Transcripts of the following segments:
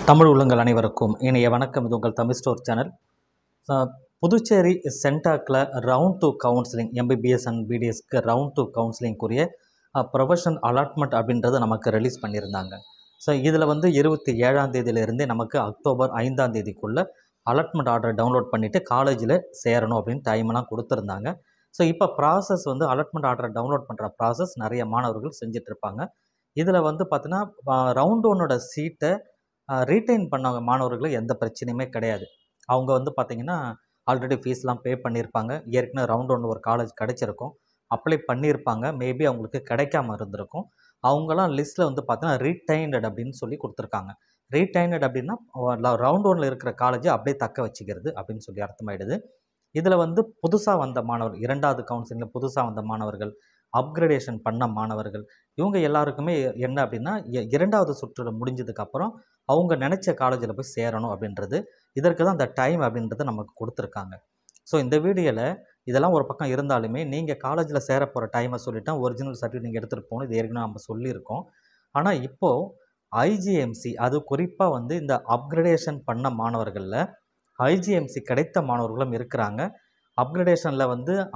தமிழ் உள்ளங்கள் அனைவருக்கும் இணைய வணக்கம். இது உங்கள் தமிழ் ஸ்டோர் சேனல். புதுச்சேரி சென்டாக்கில் ரவுண்ட் 2 கவுன்சிலிங் எம்பிபிஎஸ் அண்ட் பிடிஎஸ்க்கு ரவுண்ட் 2 கவுன்சிலிங்குரிய ப்ரொஃபஷனல் அலாட்மெண்ட் அப்படின்றத நமக்கு ரிலீஸ் பண்ணியிருந்தாங்க. ஸோ இதில் 27ஆம் தேதியிலிருந்தே நமக்கு அக்டோபர் 5ஆம் தேதிக்குள்ளே அலாட்மெண்ட் ஆர்டரை டவுன்லோட் பண்ணிவிட்டு காலேஜில் சேரணும் அப்படின்னு டைமெல்லாம் கொடுத்துருந்தாங்க. ஸோ இப்போ ப்ராசஸ் அலாட்மெண்ட் ஆர்டரை டவுன்லோட் பண்ணுற ப்ராசஸ் நிறைய மாணவர்கள் செஞ்சிட்ருப்பாங்க. இதில் பார்த்தீங்கன்னா ரவுண்ட் 1ஓட சீட்டை ரீட்டைன் பண்ண மாணவர்களுக்கு எந்த பிரச்சனையுமே கிடையாது. அவங்க பார்த்திங்கன்னா ஆல்ரெடி ஃபீஸ்லாம் பே பண்ணியிருப்பாங்க. ஏற்கனவே ரவுண்ட் 1 ஒரு காலேஜ் கிடச்சிருக்கும், அப்ளை பண்ணியிருப்பாங்க. மேபி அவங்களுக்கு கிடைக்காம இருந்திருக்கும். அவங்களாம் லிஸ்ட்டில் பார்த்தீங்கன்னா ரீட்டைன்டு அப்படின்னு சொல்லி கொடுத்துருக்காங்க. ரீட்டைன்டு அப்படின்னா ரவுண்ட் 1ல் இருக்கிற காலேஜை அப்படியே தக்க வச்சுக்கிறது அப்படின்னு சொல்லி அர்த்தமாயிடுது. இதில் புதுசாக வந்த மாணவர்கள், 2வது கவுன்சிலிங்கில் புதுசாக வந்த மாணவர்கள், அப்கிரேடேஷன் பண்ண மாணவர்கள், இவங்க எல்லாருக்குமே என்ன அப்படின்னா 2வது சுற்று முடிஞ்சதுக்கப்புறம் அவங்க நினச்ச காலேஜில் போய் சேரணும் அப்படின்றது, இதற்கு தான் அந்த டைம் அப்படின்றத நமக்கு கொடுத்துருக்காங்க. ஸோ இந்த வீடியோவில் இதெல்லாம் ஒரு பக்கம் இருந்தாலுமே நீங்கள் காலேஜில் சேர போகிற டைமை சொல்லிவிட்டால் ஒரிஜினல் சர்டிஃபிகேட் நீங்கள் எடுத்துகிட்டு போகணும். இது ஏற்கனவே நம்ம சொல்லியிருக்கோம். ஆனால் இப்போது ஐஜிஎம்சி, அது குறிப்பாக இந்த அப்கிரேடேஷன் பண்ண மாணவர்களில் ஐஜிஎம்சி கிடைத்த மாணவர்களும் இருக்கிறாங்க. அப்கிரேடேஷனில்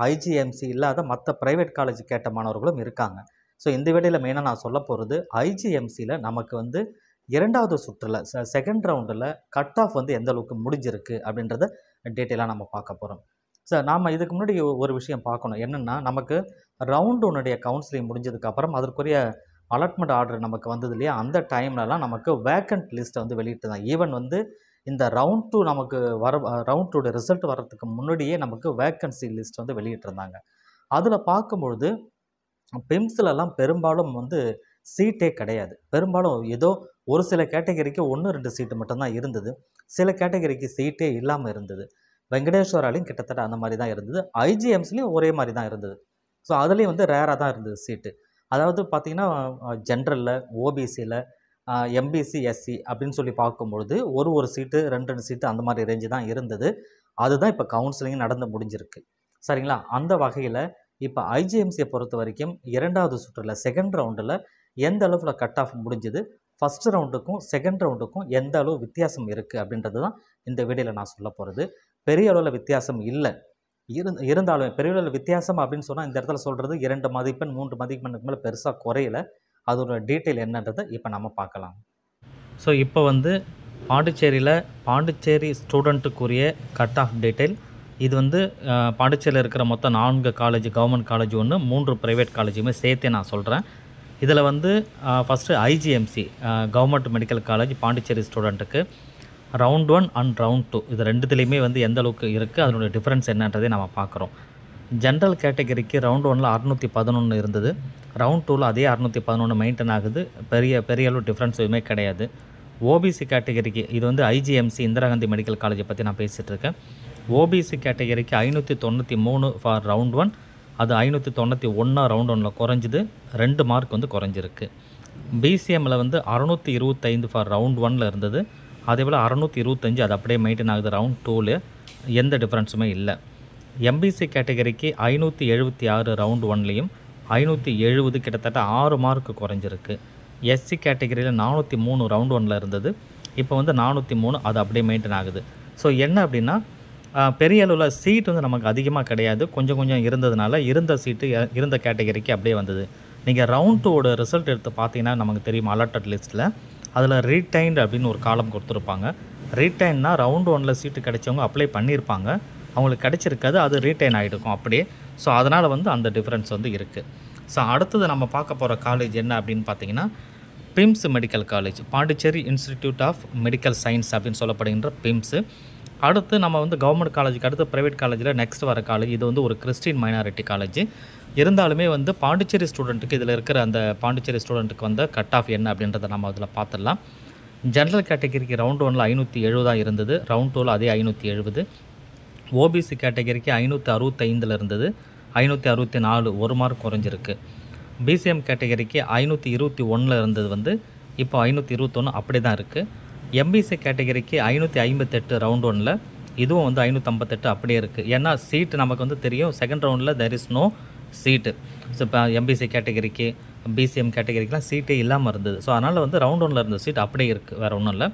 ஐஜிஎம்சி இல்லாத மற்ற ப்ரைவேட் காலேஜ் கேட்ட மாணவர்களும் இருக்காங்க. ஸோ இந்த வீடியோவில் மெயினாக நான் சொல்ல போகிறது ஐஜிஎம்சியில் நமக்கு 2வது சுற்றில் செகண்ட் ரவுண்டில் கட் ஆஃப் எந்த அளவுக்கு முடிஞ்சிருக்கு அப்படின்றத டீட்டெயிலாக நம்ம பார்க்க போகிறோம். ஸோ நாம் இதுக்கு முன்னாடி ஒரு விஷயம் பார்க்கணும். என்னென்னா, நமக்கு ரவுண்ட் 1உடைய கவுன்சிலிங் முடிஞ்சதுக்கப்புறம் அதற்குரிய அலாட்மெண்ட் ஆர்டர் நமக்கு வந்தது இல்லையா, அந்த டைம்லலாம் நமக்கு வேக்கண்ட் லிஸ்ட்டை வெளியிட்டு தான். ஈவன் இந்த ரவுண்ட் 2 நமக்கு ரவுண்ட் 2 ரிசல்ட் வர்றதுக்கு முன்னாடியே நமக்கு வேக்கன்சி லிஸ்ட் வெளியிட்டிருந்தாங்க. அதில் பார்க்கும்பொழுது பிம்ஸ்லலாம் பெரும்பாலும் சீட்டே கிடையாது. பெரும்பாலும் ஏதோ ஒரு சில கேட்டகரிக்கு 1-2 சீட்டு மட்டும்தான் இருந்தது. சில கேட்டகரிக்கு சீட்டே இல்லாமல் இருந்தது. வெங்கடேஸ்வராலையும் கிட்டத்தட்ட அந்த மாதிரி தான் இருந்தது. ஐஜிஎம்ஸ்லேயும் ஒரே மாதிரி தான் இருந்தது. ஸோ அதுலேயும் ரேராக தான் இருந்தது சீட்டு. அதாவது பார்த்திங்கன்னா ஜென்ரலில், ஓபிசியில், எம்பிசி, எஸ்சி அப்படின்னு சொல்லி பார்க்கும்பொழுது ஒரு சீட்டு 2 சீட்டு அந்த மாதிரி ரேஞ்சு தான் இருந்தது. அதுதான் இப்போ கவுன்சிலிங் நடந்து முடிஞ்சிருக்கு. சரிங்களா? அந்த வகையில் இப்போ ஐஜிஎம்சியை பொறுத்த வரைக்கும் 2வது சுற்றில் செகண்ட் ரவுண்டில் எந்த அளவில் கட் ஆஃப் முடிஞ்சுது, ஃபஸ்ட் ரவுண்டுக்கும் செகண்ட் ரவுண்டுக்கும் எந்த அளவு வித்தியாசம் இருக்குது அப்படின்றது தான் இந்த வீடியோவில் நான் சொல்ல போகிறது. பெரிய அளவில் வித்தியாசம் இல்லை. இருந்தாலும் பெரிய அளவில் வித்தியாசம் அப்படின்னு சொன்னால் இந்த இடத்துல சொல்கிறது 2 மதிப்பெண் 3 மதிப்பெண்ணுக்கு மேலே பெருசாக குறையலை. அதோட டீட்டெயில் என்னன்றதை இப்போ நம்ம பார்க்கலாம். ஸோ இப்போ பாண்டிச்சேரியில் பாண்டிச்சேரி ஸ்டூடெண்ட்டுக்குரிய கட் ஆஃப் டீட்டெயில் இது பாண்டிச்சேரியில் இருக்கிற மொத்தம் 4 காலேஜ், கவர்மெண்ட் காலேஜ் 1, 3 ப்ரைவேட் காலேஜுமே சேர்த்தே நான் சொல்கிறேன். இதில் first IGMC government medical college Pondicherry ஸ்டூடெண்ட்டுக்கு ரவுண்ட் 1 அண்ட் ரவுண்ட் 2 இது ரெண்டுத்துலேயுமே எந்த அளவுக்கு இருக்குது, அதனுடைய டிஃப்ரென்ஸ் என்னன்றதை நம்ம பார்க்குறோம். ஜென்ரல் கேட்டகரிக்கு ரவுண்ட் 1ல் 611 இருந்தது. ரவுண்ட் 2ல் அதே 611 மெயின்டைன் ஆகுது. பெரிய அளவு டிஃப்ரென்ஸ் எதுவுமே கிடையாது. ஓபிசி கேட்டகரிக்கு இது ஐஜிஎம்சி இந்திரா காந்தி மெடிக்கல் காலேஜை பற்றி நான் பேசிகிட்ருக்கேன். ஓபிசி கேட்டகரிக்கு 593 ஃபார் ரவுண்ட் 1, அது 591 ரவுண்ட் 1ல் குறைஞ்சிது. 2 மார்க் குறைஞ்சிருக்கு. பிசிஎம்மில் 625 ஃபார் ரவுண்ட் 1ல் இருந்தது. அதேபோல் 625 அது அப்படியே மெயின்டைன் ஆகுது ரவுண்ட் 2ல். எந்த டிஃப்ரென்ஸுமே இல்லை. எம்பிசி கேட்டகரிக்கு 576 ரவுண்ட் 1லேயும் 570 கிட்டத்தட்ட 6 மார்க் குறைஞ்சிருக்கு. எஸ்சி கேட்டகரியில் 403 ரவுண்ட் 1ல் இருந்தது. இப்போ 403 அது அப்படியே மெயின்டைன் ஆகுது. ஸோ என்ன அப்படின்னா, பெரிய அளவில் சீட் நமக்கு அதிகமாக கிடையாது. கொஞ்சம் இருந்ததுனால இருந்த சீட்டு இருந்த கேட்டகரிக்கு அப்படியே வந்தது. நீங்கள் ரவுண்ட் 2ஓட ரிசல்ட் எடுத்து பார்த்தீங்கன்னா நமக்கு தெரியும். அலாட்டட் லிஸ்ட்டில் அதில் ரீட்டைன்டு அப்படின்னு ஒரு காலம் கொடுத்துருப்பாங்க. ரீட்டைன்னா ரவுண்ட் 1ல் சீட்டு கிடைச்சவங்க அப்ளை பண்ணியிருப்பாங்க, அவங்களுக்கு கிடைச்சிருக்காது, அது ரீட்டைன் ஆகிருக்கும் அப்படியே. ஸோ அதனால் அந்த டிஃப்ரென்ஸ் இருக்குது. ஸோ அடுத்தது நம்ம பார்க்க போகிற காலேஜ் என்ன அப்படின்னு பார்த்தீங்கன்னா, PIMS medical college, Pondicherry institute of medical science அப்படின்னு சொல்லப்படுகின்ற பிம்ஸு. அடுத்து நம்ம கவர்மெண்ட் காலேஜுக்கு அடுத்து ப்ரைவேட் காலேஜில் நெக்ஸ்ட் வர காலேஜ் இது ஒரு கிறிஸ்டின் மைனாரிட்டி காலேஜ். இருந்தாலுமே பாண்டிச்சேரி ஸ்டூடெண்ட்டுக்கு இதில் இருக்கிற அந்த பாண்டிச்சேரி ஸ்டூடெண்ட்டுக்கு கட் ஆஃப் என்ன அப்படின்றத நம்ம அதில் பார்த்துடலாம். ஜென்ரல் கேட்டகரிக்கு ரவுண்ட் 1ல் 570 இருந்தது. ரவுண்ட் 2ல் அதே 570. ஓபிசி கேட்டகரிக்கு 565 இருந்தது. 564 1 மார்க் குறைஞ்சிருக்கு. பிசிஎம் கேட்டகரிக்கு 521 இருந்தது இப்போ 521 அப்படி தான் இருக்குது. எம்பிசி கேட்டகரிக்கு 558 ரவுண்ட் 1ல், இதுவும் 558 அப்படியே இருக்குது. ஏன்னா சீட்டு நமக்கு தெரியும், செகண்ட் ரவுண்டில் there is no seat. So இப்போ எம்பிசி கேட்டகரிக்கு பிசிஎம் கேட்டகரிக்கெலாம் சீட்டே இல்லாமல் இருந்தது. ஸோ அதனால் ரவுண்ட் 1ல் இருந்த சீட் அப்படியே இருக்குது, வேறு ஒன்றும் இல்லை.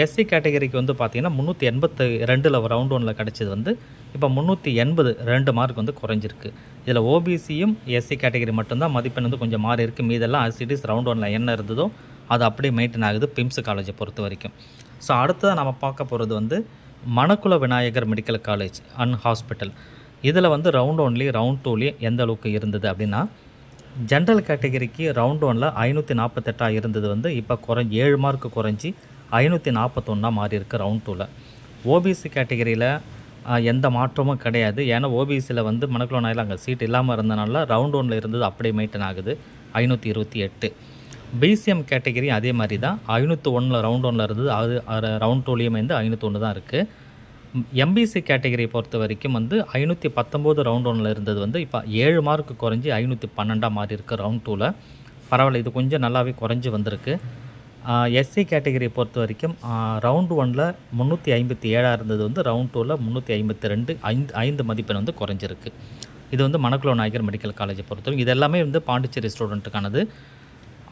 எஸ்சி கேட்டகரிக்கு வந்து பார்த்திங்கன்னா 382ல் ரவுண்ட் ஒனில் கிடச்சது வந்து இப்போ 380 2 மார்க் வந்து குறைஞ்சிருக்கு. இதில் ஓபிசியும் எஸ்சி கேட்டகரி மட்டும்தான் மதிப்பெண் வந்து கொஞ்சம் மாறி இருக்குது. மீதெல்லாம் ஆசிட்டிஸ் ரவுண்ட் ஒனில் என்ன இருந்ததோ அது அப்படியே மெயின்டைன் ஆகுது பிம்ஸ் காலேஜை பொறுத்த வரைக்கும். ஸோ அடுத்ததாக நம்ம பார்க்க போகிறது வந்து Manakula Vinayagar medical college and hospital. இதில் வந்து ரவுண்ட் ஒன்லேயும் ரவுண்ட் டூலேயும் எந்த அளவுக்கு இருந்தது அப்படின்னா, ஜென்ரல் கேட்டகரிக்கு ரவுண்ட் ஒனில் 548 இருந்தது வந்து இப்போ 7 மார்க்கு குறைஞ்சி 541 மாறி இருக்குது ரவுண்ட் டூவில். ஓபிசி கேட்டகரியில் எந்த மாற்றமும் கிடையாது. ஏன்னா ஓபிசியில் வந்து மணக்குள விநாயகர் அங்கே சீட் இல்லாமல் இருந்தனால ரவுண்ட் ஒனில் இருந்தது அப்படியே மெயின்டைன் ஆகுது 528. பிசிஎம் கேட்டகரி அதே மாதிரி தான் 501 ரவுண்ட் ஒனில் இருந்தது, அது ரவுண்ட் டூலேயும் வந்து 501 தான் இருக்குது. எம்பிசி கேட்டகரியை பொறுத்த வரைக்கும் வந்து 519 ரவுண்ட் ஒனில் இருந்தது வந்து இப்போ 7 மார்க்கு குறைஞ்சி 512 மாறி இருக்குது ரவுண்ட் டூவில். பரவாயில்ல, இது கொஞ்சம் நல்லாவே குறைஞ்சி வந்திருக்கு. எஸ்சி கேட்டகரியை பொறுத்த வரைக்கும் ரவுண்ட் ஒனில் 357 இருந்தது வந்து ரவுண்ட் டூவில் 352 5 மதிப்பெண் வந்து குறைஞ்சிருக்கு. இது வந்து மணக்குள விநாயகர் மெடிக்கல் காலேஜை பொறுத்தவரைக்கும். இது எல்லாமே வந்து பாண்டிச்சேரி ஸ்டூடெண்ட்டுக்கானது.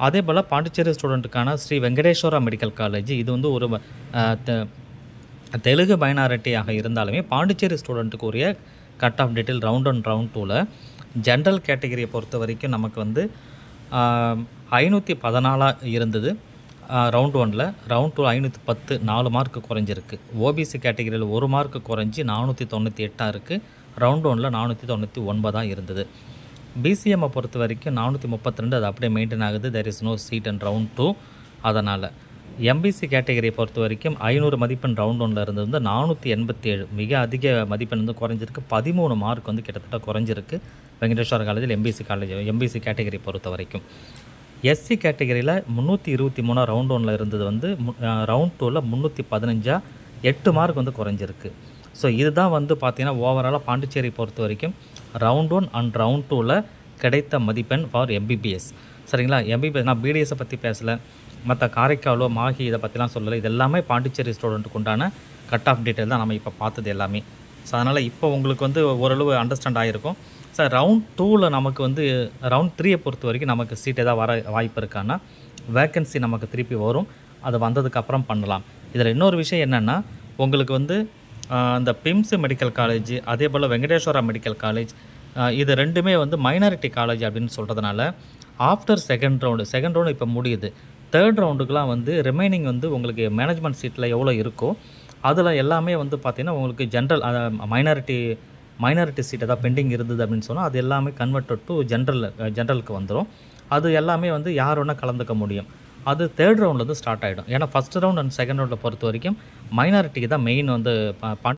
அதே போல் பாண்டிச்சேரி ஸ்டூடெண்ட்டுக்கான ஸ்ரீ வெங்கடேஸ்வரா மெடிக்கல் காலேஜ், இது வந்து ஒரு தெலுங்கு மைனாரிட்டியாக இருந்தாலுமே பாண்டிச்சேரி ஸ்டூடெண்ட்டுக்கு உரிய cut off detail round one round டூவில் ஜென்ரல் கேட்டகரியை பொறுத்த வரைக்கும் நமக்கு வந்து 514 இருந்தது ரவுண்ட் ஒனில். ரவுண்ட் டூ 510 4 மார்க்கு குறைஞ்சிருக்கு. ஓபிசி கேட்டகரியில் 1 மார்க்கு குறைஞ்சி 498 இருக்குது. ரவுண்ட் ஒனில் 499 இருந்தது. பிசிஎம்மை பொறுத்த வரைக்கும் 432 அது அப்படியே மெயின்டைன் ஆகுது. There is no seat and round two. அதனால் எம்பிசி கேட்டகரியை பொறுத்த வரைக்கும் 500 மதிப்பெண் ரவுண்ட் ஒனில் இருந்தது வந்து 487 மிக அதிக மதிப்பெண் வந்து குறைஞ்சிருக்கு. 13 மார்க் வந்து கிட்டத்தட்ட குறைஞ்சிருக்கு வெங்கடேஸ்வர காலேஜில் எம்பிசி கேட்டகரி பொறுத்த வரைக்கும். எஸ்சி கேட்டகரியில் 323 ரவுண்ட் ஒனில் இருந்தது வந்து ரவுண்ட் டூவில் 315 8 மார்க் வந்து குறைஞ்சிருக்கு. ஸோ இதுதான் வந்து பார்த்திங்கன்னா ஓவராலாக பாண்டிச்சேரி பொறுத்த வரைக்கும் ரவுண்ட் ஒன் அண்ட் ரவுண்ட் டூவில் கிடைத்த மதிப்பெண் ஃபார் எம்பிபிஎஸ். சரிங்களா? எம்பிபிஎஸ் நான் பிடிஎஸை பற்றி பேசலை, மற்ற காரைக்காலோ மாஹி இதை பற்றிலாம் சொல்லலை. இது எல்லாமே பாண்டிச்சேரி ஸ்டூடெண்ட்டுக்கு உண்டான கட் ஆஃப் டீட்டெயில் தான் நம்ம இப்போ பார்த்தது எல்லாமே. ஸோ அதனால் இப்போ உங்களுக்கு வந்து ஓரளவு அண்டர்ஸ்டாண்ட் ஆகிருக்கும். சார் ரவுண்ட் டூவில் நமக்கு வந்து ரவுண்ட் 3யை பொறுத்த வரைக்கும் நமக்கு சீட் எதாவது வர வாய்ப்பு இருக்கான்னா வேக்கன்சி நமக்கு திருப்பி வரும். அது வந்ததுக்கப்புறம் பண்ணலாம். இதில் இன்னொரு விஷயம் என்னென்னா, உங்களுக்கு வந்து இந்த பிம்ஸ் மெடிக்கல் காலேஜ் அதே போல் வெங்கடேஸ்வரா மெடிக்கல் காலேஜ் இது ரெண்டுமே வந்து மைனாரிட்டி காலேஜ் அப்படின்னு சொல்கிறதுனால ஆஃப்டர் செகண்ட் ரவுண்டு இப்போ முடியுது. தேர்ட் ரவுண்டுக்கெலாம் வந்து ரிமைனிங் வந்து உங்களுக்கு மேனேஜ்மெண்ட் சீட்டில் எவ்வளோ இருக்கோ அதில் எல்லாமே வந்து பார்த்திங்கன்னா உங்களுக்கு ஜென்ரல் மைனாரிட்டி சீட் எதாவது பெண்டிங் இருந்தது அப்படின்னு சொன்னால் அது எல்லாமே கன்வெர்ட்டட் டு ஜென்ரலுக்கு வந்துடும். அது எல்லாமே வந்து யார் வேணால் கலந்துக்க முடியும். அது தேர்ட் ரவுண்டில் வந்து ஸ்டார்ட் ஆகிடும். ஏன்னா ஃபஸ்ட் ரவுண்ட் அண்ட் செகண்ட் ரவுண்டில் பொறுத்த வரைக்கும் மைனாரிட்டிக்கு தான் மெயின் வந்து